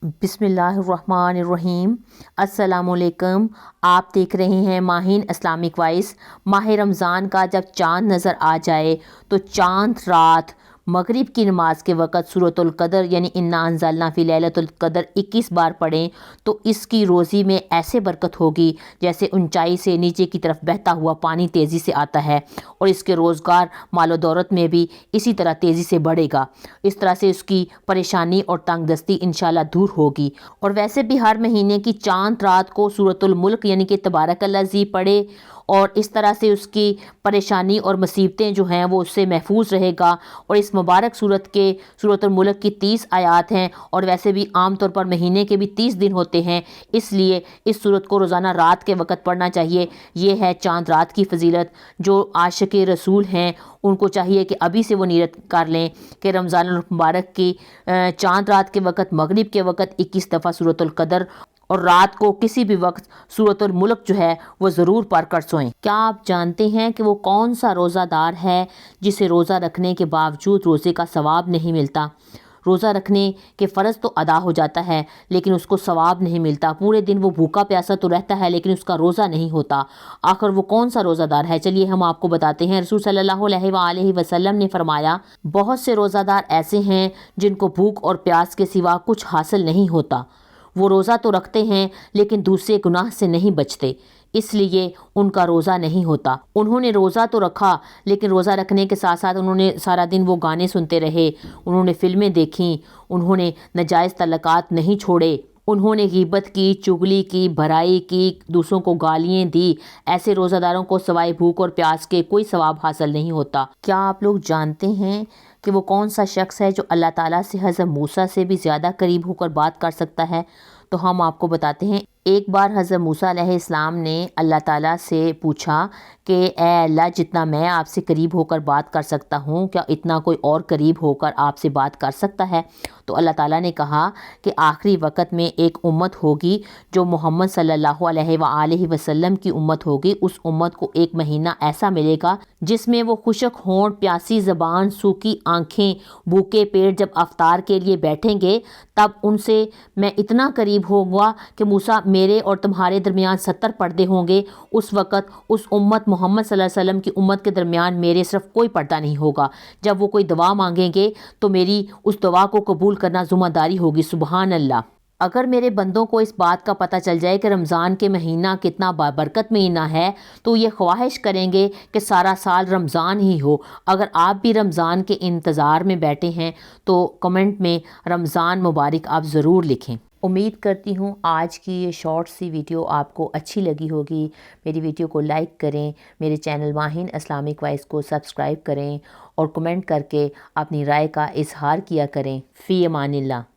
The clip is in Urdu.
بسم اللہ الرحمن الرحیم۔ السلام علیکم۔ آپ دیکھ رہے ہیں ماہین اسلامک وائس۔ ماہ رمضان کا جب چاند نظر آ جائے تو چاند رات مغرب کی نماز کے وقت سورۃ القدر یعنی انا انزلنا فی لیلۃ القدر 21 بار پڑھیں تو اس کی روزی میں ایسے برکت ہوگی جیسے اونچائی سے نیچے کی طرف بہتا ہوا پانی تیزی سے آتا ہے، اور اس کے روزگار مال و دولت میں بھی اسی طرح تیزی سے بڑھے گا۔ اس طرح سے اس کی پریشانی اور تنگ دستی انشاءاللہ دور ہوگی۔ اور ویسے بھی ہر مہینے کی چاند رات کو سورۃ الملک یعنی کہ تبارک الذی پڑھے، اور اس طرح سے اس کی پریشانی اور مصیبتیں جو ہیں وہ اس سے محفوظ رہے گا۔ اور اس مبارک سورۃ الملک کی 30 آیات ہیں، اور ویسے بھی عام طور پر مہینے کے بھی 30 دن ہوتے ہیں، اس لیے اس سورت کو روزانہ رات کے وقت پڑھنا چاہیے۔ یہ ہے چاند رات کی فضیلت۔ جو عاشق رسول ہیں ان کو چاہیے کہ ابھی سے وہ نیت کر لیں کہ رمضان المبارک کی چاند رات کے وقت مغرب کے وقت 21 دفعہ سورۃ القدر اور رات کو کسی بھی وقت سورۃ الملک جو ہے وہ ضرور پڑھ کر سوئیں۔ کیا آپ جانتے ہیں کہ وہ کون سا روزہ دار ہے جسے روزہ رکھنے کے باوجود روزے کا ثواب نہیں ملتا؟ روزہ رکھنے کے فرض تو ادا ہو جاتا ہے لیکن اس کو ثواب نہیں ملتا۔ پورے دن وہ بھوکا پیاسا تو رہتا ہے لیکن اس کا روزہ نہیں ہوتا۔ آخر وہ کون سا روزہ دار ہے؟ چلیے ہم آپ کو بتاتے ہیں۔ رسول صلی اللہ علیہ وآلہ وسلم نے فرمایا، بہت سے روزہ دار ایسے ہیں جن کو بھوک اور پیاس کے سوا کچھ حاصل نہیں ہوتا۔ وہ روزہ تو رکھتے ہیں لیکن دوسرے گناہ سے نہیں بچتے، اس لیے ان کا روزہ نہیں ہوتا۔ انہوں نے روزہ تو رکھا لیکن روزہ رکھنے کے ساتھ ساتھ انہوں نے سارا دن وہ گانے سنتے رہے، انہوں نے فلمیں دیکھیں، انہوں نے ناجائز تعلقات نہیں چھوڑے، انہوں نے غیبت کی، چغلی کی، برائی کی، دوسروں کو گالیاں دی۔ ایسے روزہ داروں کو سوائے بھوک اور پیاس کے کوئی ثواب حاصل نہیں ہوتا۔ کیا آپ لوگ جانتے ہیں کہ وہ کون سا شخص ہے جو اللہ تعالیٰ سے حضرت موسیٰ سے بھی زیادہ قریب ہو کر بات کر سکتا ہے؟ تو ہم آپ کو بتاتے ہیں۔ ایک بار حضرت موسیٰ علیہ السلام نے اللہ تعالیٰ سے پوچھا کہ اے اللہ، جتنا میں آپ سے قریب ہو کر بات کر سکتا ہوں کیا اتنا کوئی اور قریب ہو کر آپ سے بات کر سکتا ہے؟ تو اللہ تعالیٰ نے کہا کہ آخری وقت میں ایک امت ہوگی جو محمد صلی اللہ علیہ وآلہ وسلم کی امت ہوگی۔ اس امت کو ایک مہینہ ایسا ملے گا جس میں وہ خشک ہونٹ، پیاسی زبان، سوکھی آنکھیں، بھوکے پیٹ جب افطار کے لیے بیٹھیں گے تب ان سے میں اتنا قریب ہوگا کہ موسیٰ میرے اور تمہارے درمیان 70 پردے ہوں گے۔ اس وقت اس امت محمد صلی اللہ علیہ وسلم کی امت کے درمیان میرے صرف کوئی پردہ نہیں ہوگا۔ جب وہ کوئی دعا مانگیں گے تو میری اس دعا کو قبول کرنا ذمہ داری ہوگی۔ سبحان اللہ۔ اگر میرے بندوں کو اس بات کا پتہ چل جائے کہ رمضان کے مہینہ کتنا بابرکت مہینہ ہے تو یہ خواہش کریں گے کہ سارا سال رمضان ہی ہو۔ اگر آپ بھی رمضان کے انتظار میں بیٹھے ہیں تو کمنٹ میں رمضان مبارک آپ ضرور لکھیں۔ امید کرتی ہوں آج کی یہ شارٹ سی ویڈیو آپ کو اچھی لگی ہوگی۔ میری ویڈیو کو لائک کریں، میرے چینل ماہین اسلامک وائس کو سبسکرائب کریں اور کمنٹ کر کے اپنی رائے کا اظہار کیا کریں۔ فی امان اللہ۔